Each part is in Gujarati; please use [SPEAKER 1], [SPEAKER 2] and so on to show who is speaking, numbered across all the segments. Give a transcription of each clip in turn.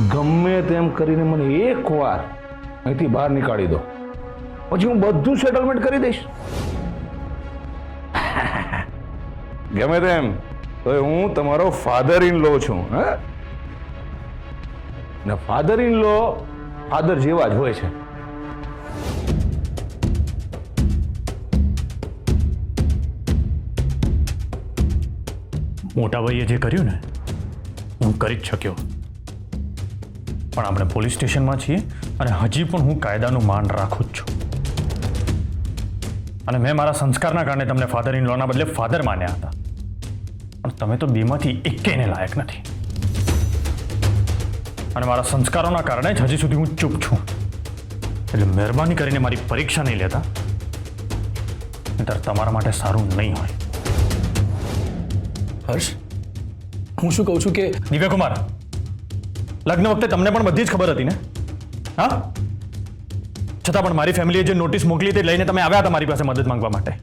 [SPEAKER 1] ગમે તેમ કરીને મને એકવાર અહીંથી બહાર નીકાળી દો, પછી હું બધું સેટલમેન્ટ કરી દઈશ. ગમે તેમ તો હું તમારો ફાધર ઇન લો છું. હા, ને ફાધર ઇન લો ફાધર જેવા જ હોય છે.
[SPEAKER 2] મોટા ભાઈએ જે કર્યું ને હું કરી જ શક્યો, પણ આપણે પોલીસ સ્ટેશનમાં છીએ અને હજી પણ હું કાયદાનું માન રાખું જ છું. અને મેં મારા સંસ્કારના કારણે તમને ફાધર ઇન લોના બદલે ફાધર માન્યા હતા, પણ તમે તો બેમાંથી એકેયને લાયક નથી. અને મારા સંસ્કારોના કારણે જ હજી સુધી હું ચૂપ છું. એટલે મહેરબાની કરીને મારી પરીક્ષા નહીં લેતા, નહીંતર તમારા માટે સારું નહીં હોય.
[SPEAKER 3] હર્ષ, હું શું કહું છું કે
[SPEAKER 2] દિવ્યા કુમાર, લગ્ન વખતે તમને પણ બધી જ ખબર હતી ને? હા, છતાં પણ મારી ફેમિલીએ જે નોટિસ મોકલી તે લઈને તમે આવ્યા હતા મારી પાસે મદદ માંગવા માટે.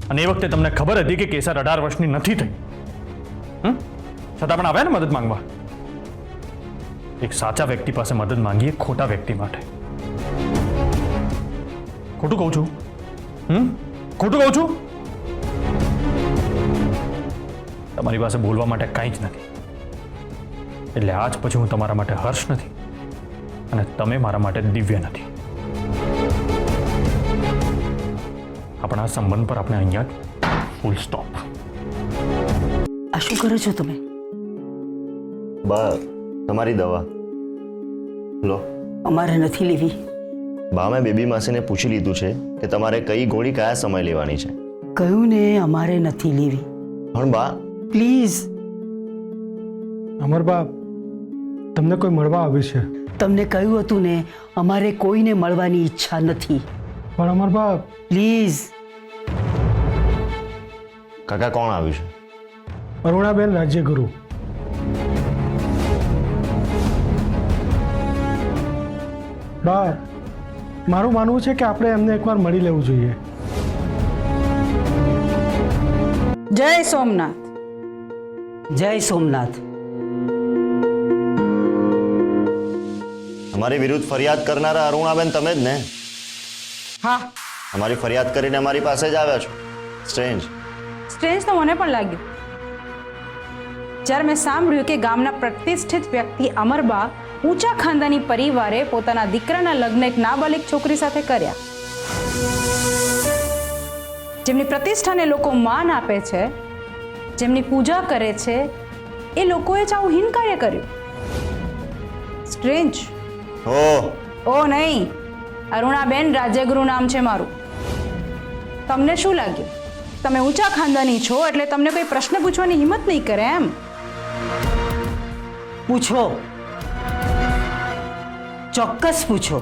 [SPEAKER 2] અને એ વખતે તમને ખબર હતી કે કેસર 18 વર્ષની નથી થઈ, છતાં પણ આવ્યા ને મદદ માંગવા. એક સાચા વ્યક્તિ પાસે મદદ માંગીએ ખોટા વ્યક્તિ માટે. ખોટું કહું છું? ખોટું કહું છું? તમારી પાસે બોલવા માટે કાંઈ જ નથી, એટલે આજ પછી હું તમારા માટે હર્ષ નથી અને તમે મારા માટે દિવ્ય નથી. આપણા સંબંધ પર આપણે અહીંયા ફૂલ સ્ટોપ.
[SPEAKER 4] આ શું કરો છો તમે?
[SPEAKER 5] બા, તમારી દવા લો.
[SPEAKER 4] અમારે નથી લેવી.
[SPEAKER 5] બા, મેં બેબી માસીને પૂછી લીધું છે કે તમારે કઈ ગોળી કયા સમય લેવાની છે.
[SPEAKER 4] કહ્યું ને અમારે નથી લેવી.
[SPEAKER 5] પણ બા,
[SPEAKER 4] પ્લીઝ.
[SPEAKER 6] અમર બાપ, તમને કોઈ મળવા આવ્યું છે?
[SPEAKER 4] તમને કહ્યું હતું ને અમારે કોઈને મળવાની ઈચ્છા નથી.
[SPEAKER 6] પણ અમર બાપ,
[SPEAKER 4] પ્લીઝ.
[SPEAKER 5] કાકા કોણ આવ્યું છે?
[SPEAKER 6] અરુણાબેન રાજ્યગુરુ. બા, મારું માનવું છે કે આપણે એમને એકવાર મળી લેવું જોઈએ.
[SPEAKER 7] જય સોમનાથ.
[SPEAKER 4] જય સોમનાથ.
[SPEAKER 5] અમારી વિરુદ્ધ ફરિયાદ કરનારા અરુણાબેન તમે જ ને?
[SPEAKER 7] હા,
[SPEAKER 5] અમારી ફરિયાદ કરીને અમારી પાસે જ આવ્યા છો. સ્ટ્રેન્જ.
[SPEAKER 7] સ્ટ્રેન્જ તો મને પણ લાગ્યું જ્યારે મેં સાંભળ્યું કે ગામના પ્રતિષ્ઠિત વ્યક્તિ અમરબા ઊંચા ખાનદાની પરિવારે પોતાના દીકરાના લગ્ન એક નાબાલિગ છોકરી સાથે કર્યા, જેમની પ્રતિષ્ઠાને લોકો માન આપે છે, જેમની પૂજા કરે છે, એ લોકોએ જ આવું હીન કાર્ય કર્યું. સ્ટ્રેન્જ. ઓ નહીં, અરુણાબેન રાજ્યગુરુ નામ છે મારું. તમને શું લાગ્યું તમે ઊંચા ખાનદાની છો એટલે તમને કોઈ પ્રશ્ન પૂછવાની હિંમત નહીં કરે એમ?
[SPEAKER 4] પૂછો, ચોક્કસ પૂછો.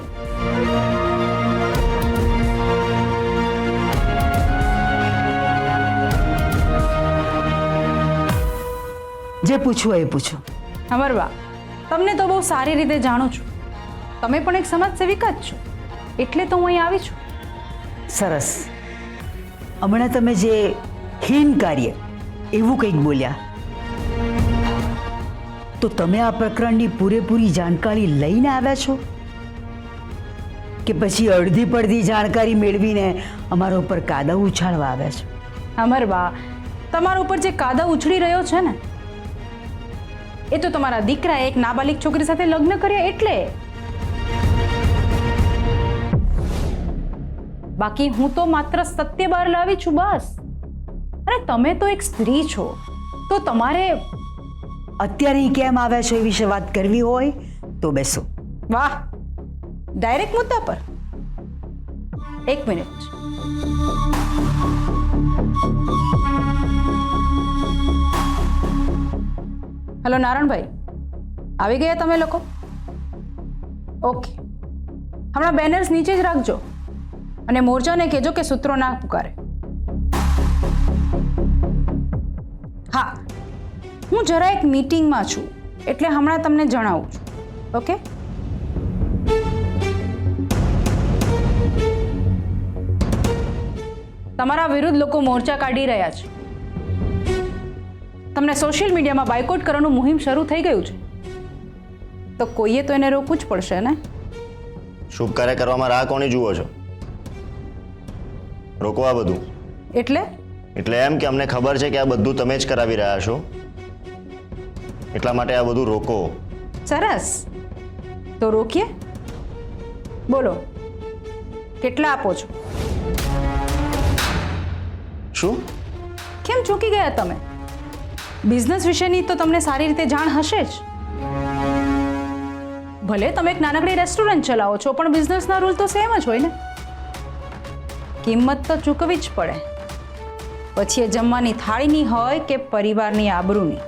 [SPEAKER 4] જે પૂછવું એ પૂછો.
[SPEAKER 7] અમરબા, તમને તો બહુ સારી રીતે જાણું છું. તમે પણ એક સમાજ સેવિકા જ છો, એટલે તો હું અહીં આવી છું.
[SPEAKER 4] સરસ. હમણાં તમે જે હીન કાર્ય એવું કંઈક બોલ્યા, તો તમે આ પ્રકરણની પૂરેપૂરી જાણકારી લઈને આવ્યા છો કે પછી અડધી પડધી જાણકારી મેળવીને અમારા ઉપર કાદવ ઉછાળવા આવ્યા છો?
[SPEAKER 7] અમરબા, તમારા ઉપર જે કાદવ ઉછળી રહ્યો છે ને, એ તો તમારા દીકરાએ એક નાબાલિગ છોકરી સાથે લગ્ન કર્યા એટલે. બાકી હું તો માત્ર સત્ય બહાર લાવી છું બસ. અને તમે તો એક સ્ત્રી છો, તો તમારે
[SPEAKER 4] અત્યારે અહીં કેમ આવ્યા છો એ વિશે વાત કરવી હોય તો બેસો.
[SPEAKER 7] વાહ, ડાયરેક્ટ મુદ્દા પર. એક મિનિટ. હેલો નારણભાઈ, આવી ગયા તમે લોકો? ઓકે, હમણાં બેનર્સ નીચે જ રાખજો અને મોરચાને કહેજો કે સૂત્રો ના પુકારે. હા, હું જરા એક મીટિંગમાં છું એટલે હમણાં તમને જણાવું છું. ઓકે? તમારા વિરુદ્ધ લોકો મોરચા કાઢી રહ્યા છે. તમને સોશિયલ મીડિયામાં બાયકોટ કરવાનું મુહિમ શરૂ થઈ ગયું છે. તો કોઈએ તો એને રોકવું જ પડશે ને.
[SPEAKER 5] શુભ કાર્ય કરવામાં રાહ કોની જુઓ છો? રોકો આ બધું.
[SPEAKER 7] એટલે
[SPEAKER 5] એમ કે અમને ખબર છે કે આ બધું તમે જ કરાવી રહ્યા છો, એટલા માટે આ બધું રોકો.
[SPEAKER 7] સરસ, તો રોકીએ. બોલો, કેટલા આપો છો?
[SPEAKER 5] શું?
[SPEAKER 7] કેમ ચૂકી ગયા તમે? બિઝનેસ વિશેની તો તમને સારી રીતે જાણ હશે જ. ભલે તમે એક નાનકડી રેસ્ટોરન્ટ ચલાવો છો, પણ બિઝનેસના રૂલ તો સેમ જ હોય ને. કિંમત તો ચૂકવવી જ પડે, પછી એ જમવાની થાળીની હોય કે પરિવારની આબરૂની.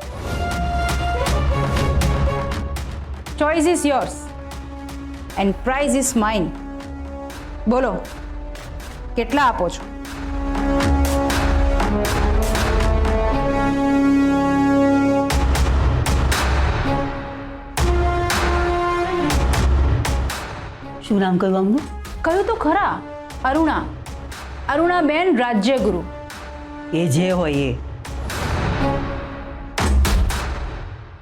[SPEAKER 7] Choice is yours and prize is mine. બોલો, કેટલા આપો છો?
[SPEAKER 4] શું નામ કહ્યું આમનું?
[SPEAKER 7] કહ્યું તો ખરા, અરુણા. અરુણાબેન રાજ્યગુરુ.
[SPEAKER 4] એ જે હોય એ.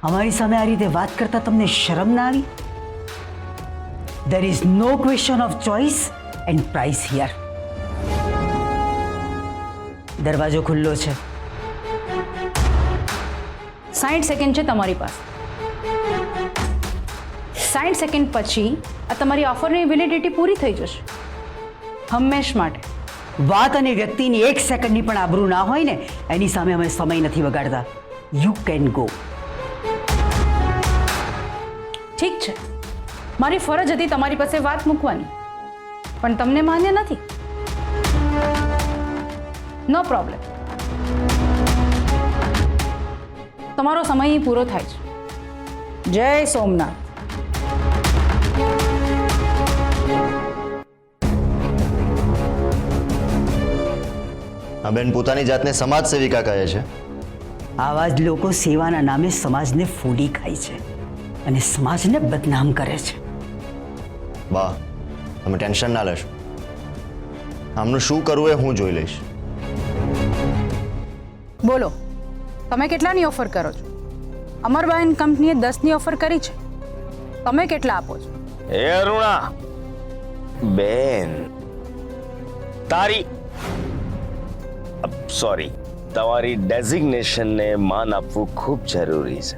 [SPEAKER 4] અમારી સામે આ રીતે વાત કરતા તમને શરમ ના આવી? There is no question of choice and price here. દરવાજો ખુલ્લો છે.
[SPEAKER 7] 60 સેકન્ડ છે તમારી પાસે. 60 સેકન્ડ પછી આ તમારી ઓફરની વેલિડિટી પૂરી થઈ જશે, હંમેશ માટે.
[SPEAKER 4] વાત અને વ્યક્તિની 1 સેકન્ડની પણ આબરૂ ના હોય ને, એની સામે અમે સમય નથી બગાડતા. You can go.
[SPEAKER 7] ઠીક છે, મારી ફરજ હતી તમારી પાસે વાત મૂકવાની, પણ તમને માન્ય નથી. નો પ્રોબ્લેમ, તમારો સમય અહીં પૂરો થાય છે. જય સોમનાથ.
[SPEAKER 5] આ બેન પોતાની જાતને સમાજ સેવિકા કહે છે.
[SPEAKER 4] આવા જ લોકો સેવાના નામે સમાજને ફૂડી ખાય છે અને સમાજને બદનામ કરે છે.
[SPEAKER 5] બા, તમે ટેન્શન ના લેશો. આમનું શું કરવું એ હું જોઈ લઈશ.
[SPEAKER 7] બોલો, તમે કેટલાની ઓફર કરો છો? અમરબાઈન કંપનીએ 10ની ઓફર કરી છે, તમે કેટલા આપો છો?
[SPEAKER 8] એ અરુણા બેન, તારી સોરી તમારી ડેઝિગ્નેશનને માન આપવું ખૂબ જરૂરી છે,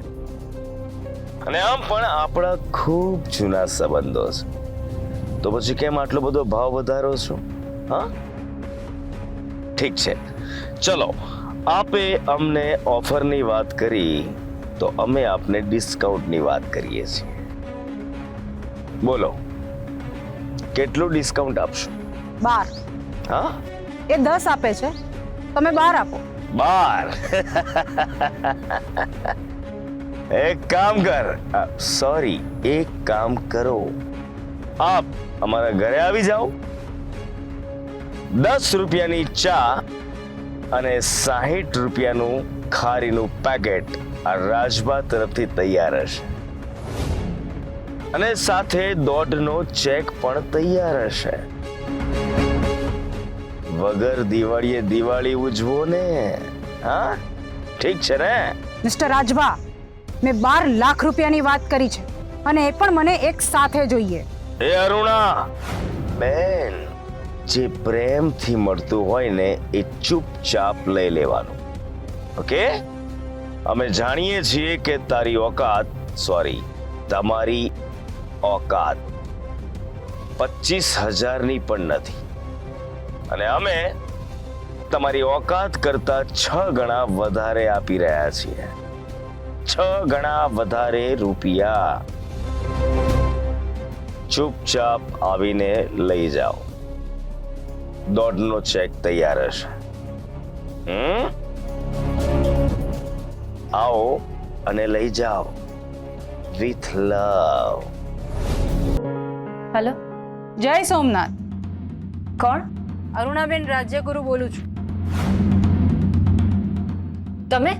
[SPEAKER 8] અને આમ પણ આપણા ખૂબ જૂના સંબંધો છે, તો પછી કેમ આટલો બધો ભાવ વધારો છો? હા, ઠીક છે, ચલો. આપે અમને ઓફરની વાત કરી તો અમે આપને ડિસ્કાઉન્ટની વાત કરીએ છીએ. બોલો, કેટલું ડિસ્કાઉન્ટ આપશો?
[SPEAKER 7] 12.
[SPEAKER 8] હા,
[SPEAKER 7] એ 10 આપે છે, તમે 12 આપો.
[SPEAKER 8] 12? એક કામ કર, સોરી, એક કામ કરો, આપ અમારા ઘરે આવી જાઓ. 10 રૂપિયાની ચા અને 60 રૂપિયાનું ખારીનું પેકેટ આ રાજભા તરફથી તૈયાર હશે, અને સાથે 1.5નો ચેક પણ તૈયાર હશે. વગર દિવાળીએ દિવાળી ઉજવો ને. હા, ઠીક છે ને?
[SPEAKER 7] મિસ્ટર રાજભા, મેં 12 લાખ રૂપિયાની વાત કરી છે, અને એ પણ મને એક સાથે જોઈએ.
[SPEAKER 8] એ અરુણા બેન, જે પ્રેમથી મળતું હોય ને એ ચૂપચાપ લઈ લેવાનું. ઓકે? અમે જાણીએ છીએ કે તારી ઓકાત, સોરી, તમારી ઓકાત 25,000ની પણ નથી, અને અમે તમારી ઓકાત કરતા 6 ગણા વધારે આપી રહ્યા છીએ. 6 ગણા વધારે રૂપિયા. ચૂપચાપ આવીને લઈ જાઓ. 1.5નો ચેક તૈયાર હશે. આવો અને લઈ જાઓ. With love.
[SPEAKER 7] હેલો, જય સોમનાથ.
[SPEAKER 9] કોણ?
[SPEAKER 7] અરુણાબેન રાજ્યગુરુ બોલું છું.
[SPEAKER 9] તમે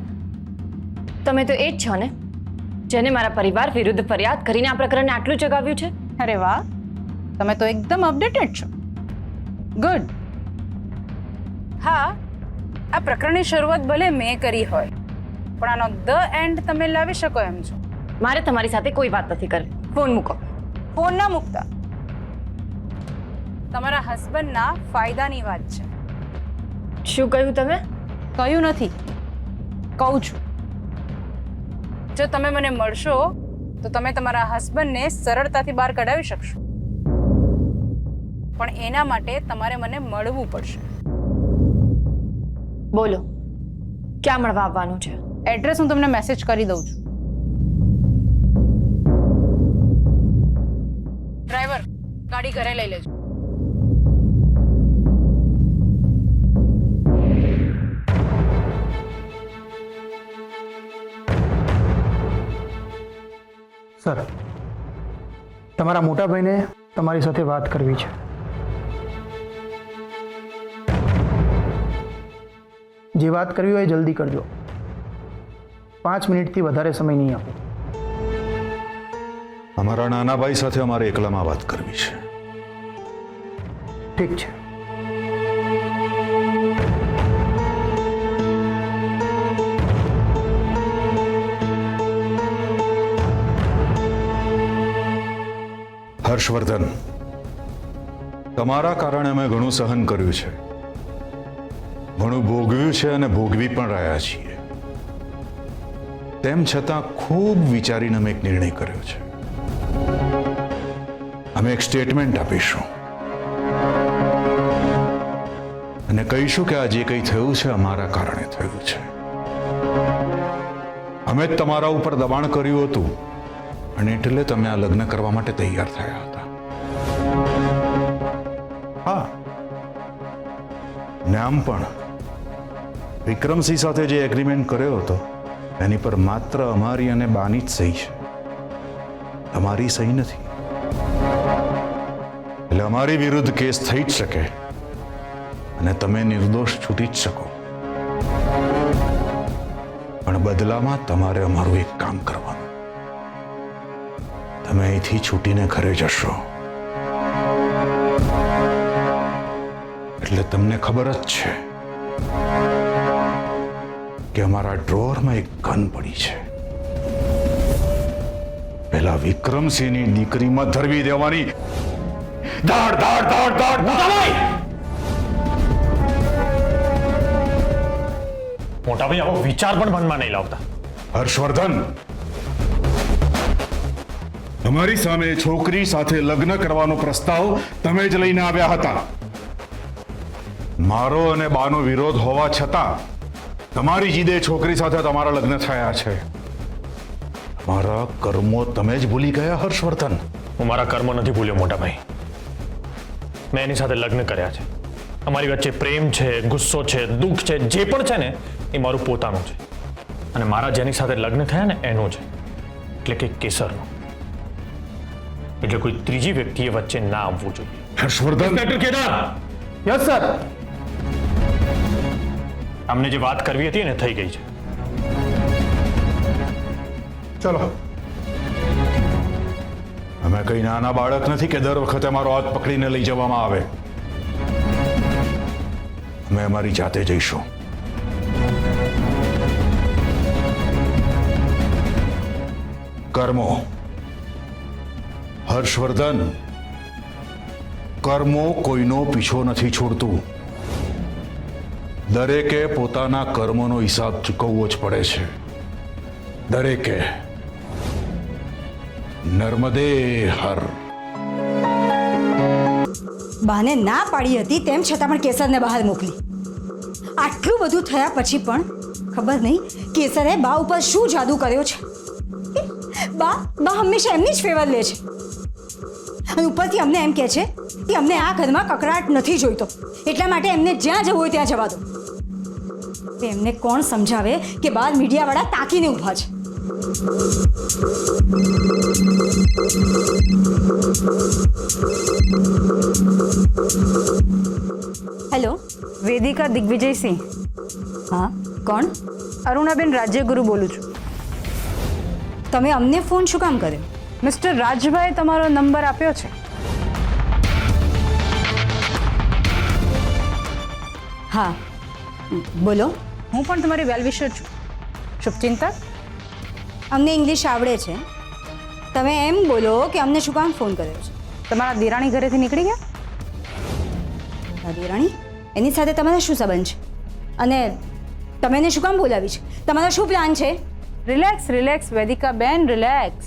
[SPEAKER 9] તમે તો એ જ છો ને જેને મારા પરિવાર વિરુદ્ધ ફરિયાદ કરીને આ પ્રકરણને આટલું ચગાવ્યું છે?
[SPEAKER 7] અરે વાહ, તમે તો એકદમ અપડેટેડ છો. ગુડ. હા, આ પ્રકરણની શરૂઆત ભલે મેં કરી હોય, પણ આનો ધ એન્ડ તમે લાવી શકો એમ છો.
[SPEAKER 9] મારે તમારી સાથે કોઈ વાત નથી કરવી. ફોન મૂકો.
[SPEAKER 7] ફોન ના મૂકતા. તમારા હસબન્ડના ફાયદાની વાત છે.
[SPEAKER 9] શું કહ્યું તમે?
[SPEAKER 7] કહ્યું નથી, કહું છું. જો તમે મને મળશો તો તમે તમારા હસબન્ડને સરળતાથી બહાર કઢાવી શકશો, પણ એના માટે તમારે મને મળવું પડશે.
[SPEAKER 9] બોલો, ક્યાં મળવા આવવાનું છે?
[SPEAKER 7] એડ્રેસ હું તમને મેસેજ કરી દઉં છું. ડ્રાઈવર, ગાડી ઘરે લઈ લેજો.
[SPEAKER 10] સર, તમારા મોટા ભાઈને તમારી સાથે વાત કરવી છે. જે વાત કરવી હોય જલ્દી કરજો. 5 મિનિટથી વધારે સમય નહીં આપો.
[SPEAKER 1] અમારા નાના ભાઈ સાથે અમારે એકલામાં વાત કરવી છે.
[SPEAKER 10] ઠીક છે.
[SPEAKER 1] હર્ષવર્ધન, તમારા કારણે અમે ઘણું સહન કર્યું છે, ઘણું ભોગવ્યું છે અને ભોગવી પણ રહ્યા છીએ. તેમ છતાં ખૂબ વિચારીને અમે એક નિર્ણય કર્યો છે. અમે એક સ્ટેટમેન્ટ આપીશું અને કહીશું કે આ જે કંઈ થયું છે અમારા કારણે થયું છે. અમે જ તમારા ઉપર દબાણ કર્યું હતું અને એટલે તમે આ લગ્ન કરવા માટે તૈયાર થયા હતા. હા, ને આમ પણ વિક્રમસિંહ સાથે જે એગ્રીમેન્ટ કર્યો હતો એની પર માત્ર અમારી અને બાની જ સહી છે, તમારી સહી નથી. એટલે અમારી વિરુદ્ધ કેસ થઈ જ શકે અને તમે નિર્દોષ છૂટી જ શકો, પણ બદલામાં તમારે અમારું એક કામ કરવાનું. તમે અહીંથી છૂટીને ઘરે જશો એટલે તમને ખબર જ છે કે અમારા ડ્રોરમાં એક ગન પડી છે. પેલા વિક્રમસિંહની દીકરીમાં ધરવી દેવાની. દાડ દાડ દાડ દાડ
[SPEAKER 2] મોટા ભાઈ, આવો વિચાર પણ મનમાં નહીં લાવતા.
[SPEAKER 1] હર્ષવર્ધન, તમારી સામે છોકરી સાથે લગ્ન કરવાનો પ્રસ્તાવ તમે જ લઈને આવ્યા હતા. મારો અને બાનો વિરોધ હોવા છતાં તમારી જીદે છોકરી સાથે તમારા લગ્ન થયા છે. મારા કર્મો તમે જ ભૂલી ગયા હર્ષવર્ધન.
[SPEAKER 2] હું મારા કર્મો નથી ભૂલ્યો મોટા ભાઈ. મેં એની સાથે લગ્ન કર્યા છે. અમારી વચ્ચે પ્રેમ છે, ગુસ્સો છે, દુઃખ છે, જે પણ છે ને એ મારું પોતાનું છે. અને મારા જેની સાથે લગ્ન થયા ને એનું છે, એટલે કે કેસરનું. એટલે કોઈ ત્રીજી વ્યક્તિએ વચ્ચે ના આવવું જોઈએ.
[SPEAKER 1] Harshvardhan,
[SPEAKER 2] doctor Kedar,
[SPEAKER 10] yes sir.
[SPEAKER 2] અમને જે વાત કરવી હતી ને થઈ ગઈ છે.
[SPEAKER 1] ચલો. અમે કઈ નાના બાળક નથી કે દર વખતે મારો હાથ પકડીને લઈ જવામાં આવે. અમે અમારી જાતે જઈશું. કર્મો, હર્ષવર્ધન, કર્મો કોઈનો પીછો નથી છોડતું. દરેકે પોતાના કર્મોનો હિસાબ ચૂકવવો જ પડે છે. દરેકે. નર્મદે હર.
[SPEAKER 11] બાને ના પાડી હતી તેમ છતાં પણ કેસરને બહાર મોકલી. આટલું બધું થયા પછી પણ ખબર નહીં કેસરે બા ઉપર શું જાદુ કર્યો છે. બા હંમેશા એમની જ ફેવર લે છે અને ઉપરથી અમને એમ કહે છે કે અમને આ ઘરમાં કકડાટ નથી જોઈતો, એટલા માટે એમને જ્યાં જવું હોય ત્યાં જવા દો. એમને કોણ સમજાવે કે બહાર મીડિયાવાળા તાકીને ઊભા છે. હેલો,
[SPEAKER 7] વેદિકા દિગ્વિજયસિંહ.
[SPEAKER 11] હા, કોણ?
[SPEAKER 7] અરુણાબેન રાજ્યગુરુ બોલું છું.
[SPEAKER 11] તમે અમને ફોન શું કામ કર્યો?
[SPEAKER 7] મિસ્ટર રાજભાઈ તમારો નંબર આપ્યો છે.
[SPEAKER 11] હા, બોલો.
[SPEAKER 7] હું પણ તમારી વેલ વિશર છું. શુભચિંતક.
[SPEAKER 11] અમને ઇંગ્લિશ આવડે છે, તમે એમ બોલો કે અમને શું કામ ફોન કર્યો છે?
[SPEAKER 7] તમારા દેરાણી ઘરેથી નીકળી ગયા?
[SPEAKER 11] દેરાણી, એની સાથે તમારા શું સંબંધ છે? અને તમે એને શું કામ બોલાવી છે? તમારો શું પ્લાન છે?
[SPEAKER 7] રિલેક્સ રિલેક્સ વેદિકા બેન, રિલેક્સ.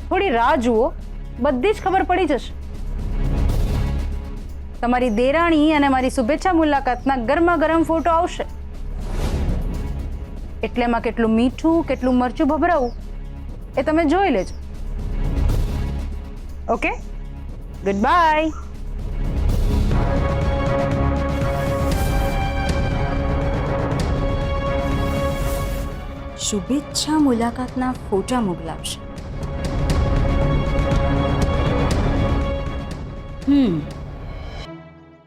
[SPEAKER 7] થોડી રાહ જુઓ, બધી જ ખબર પડી જશે. તમારી દેરાણી અને મારી શુભેચ્છા મુલાકાતના ગરમા ગરમ ફોટો આવશે. એટલે એમાં કેટલું મીઠું કેટલું મરચું ભભરાવું એ તમે જોઈ લેજો. Okay, good bye.
[SPEAKER 11] શુભેચ્છા મુલાકાતના ફોટા મોકલાવશે.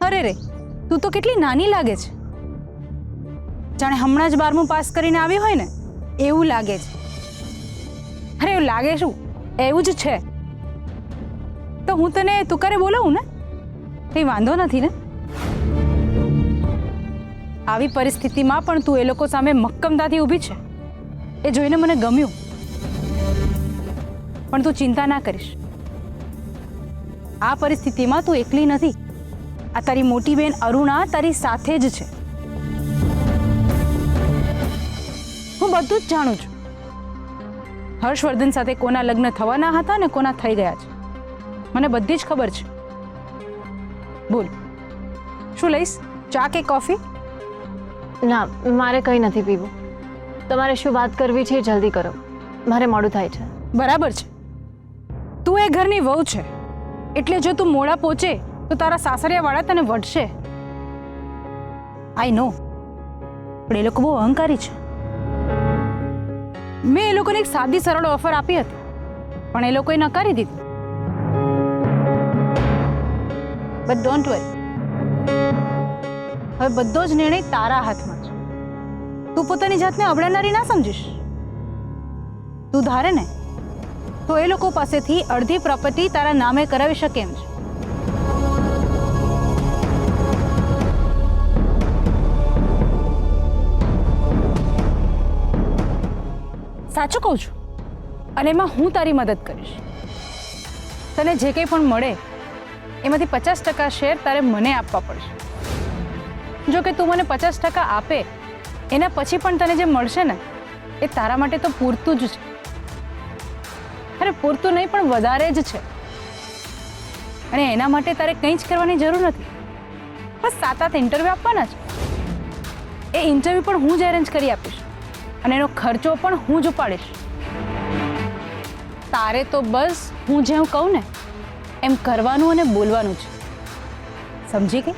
[SPEAKER 7] અરે રે, તું તો કેટલી નાની લાગે છે. જાણે હમણાં જ 12મું પાસ કરીને આવી હોય ને એવું લાગે છે. અરે એવું લાગે શું, એવું જ છે. તો હું તને તુકારે બોલાવું ને, કંઈ વાંધો નથી ને? આવી પરિસ્થિતિમાં પણ તું એ લોકો સામે મક્કમતાથી ઊભી છે, એ જોઈને મને ગમ્યું. પણ તું ચિંતા ના કરીશ, આ પરિસ્થિતિમાં તું એકલી નથી. આ તારી મોટી બેન અરુણા તારી સાથે જ છે. હું બધું જ જાણું છું. હર્ષવર્ધન સાથે કોના લગ્ન થવાના હતા ને કોના થઈ ગયા છે, મને બધી જ ખબર છે. બોલ, શું લઈશ, ચા કે કોફી?
[SPEAKER 9] ના, મારે કંઈ નથી પીવું. તમારે શું વાત કરવી છે જલ્દી કરો, મારે મોડું થાય છે.
[SPEAKER 7] બરાબર છે, તું એ ઘરની વહુ છે, એટલે જો તું મોડા પહોંચે તો તારા સાસરિયાવાળા તને વઢશે. આઈ નો, પણ એ લોકો બહુ અહંકારી છે. મેં એ લોકોને એક સાદી સરળ ઓફર આપી હતી, પણ એ લોકોએ નકારી દીધી. બટ ડોન્ટ વરી, હવે બધો જ નિર્ણય તારા હાથમાં છે. તું પોતાની જાતને અવળાનારી ના સમજીશ. તું ધારે ને તો એ લોકો પાસેથી અડધી પ્રોપર્ટી તારા નામે કરાવી શકે એમ છે. સાચું કહું છું, અને એમાં હું તારી મદદ કરીશ. તને જે કંઈ પણ મળે એમાંથી 50% શેર તારે મને આપવા પડશે. જો કે તું મને 50% આપે એના પછી પણ તને જે મળશે ને એ તારા માટે તો પૂરતું જ છે. અરે પૂરતું નહીં પણ વધારે જ છે. અને એના માટે તારે કંઈ જ કરવાની જરૂર નથી. બસ 7-8 ઇન્ટરવ્યૂ આપવાના છે. એ ઇન્ટરવ્યૂ પણ હું જ એરેન્જ કરી આપીશ, અને એનો ખર્ચો પણ હું જ ઉપાડીશ. તારે તો બસ હું જેમ કહું ને એમ કરવાનું અને બોલવાનું છે. સમજી ગઈ?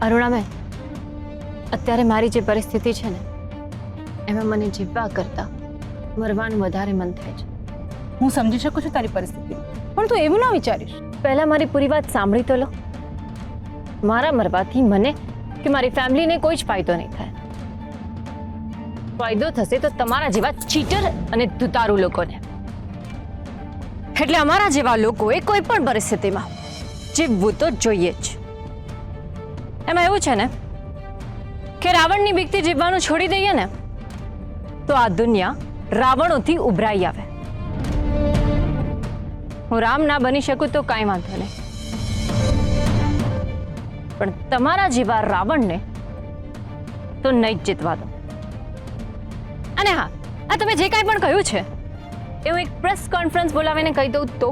[SPEAKER 9] અરુણાબેન, અત્યારે મારી જે પરિસ્થિતિ છે ને એમાં મને જીવવા કરતા મરવાનું વધારે મન થાય છે.
[SPEAKER 7] હું સમજી શકું છું તારી પરિસ્થિતિ, પણ તું એવું ના વિચારીશ.
[SPEAKER 9] પહેલા મારી પૂરી વાત સાંભળી તો લો. મારા મરવાથી મને કે મારી ફેમિલીને કોઈ જ ફાયદો નહીં થાય. ફાયદો થશે તો તમારા જેવા ચીટર અને ધુતારુ લોકોને. એટલે અમારા જેવા લોકોએ કોઈ પણ પરિસ્થિતિમાં જીવવું તો જોઈએ જ. એમાં એવું છે ને કે રાવણની બીકથી જીવવાનું છોડી દઈએ ને તો આ દુનિયા રાવણોથી ઉભરાઈ આવે. હું રામ ના બની શકું તો કાંઈ વાંધો નહીં, પણ તમારા જેવા રાવણને તો નહીં જ જીતવા દો. અને હા, આ તમે જે કાંઈ પણ કહ્યું છે એવું એક પ્રેસ કોન્ફરન્સ બોલાવીને કહી દઉં તો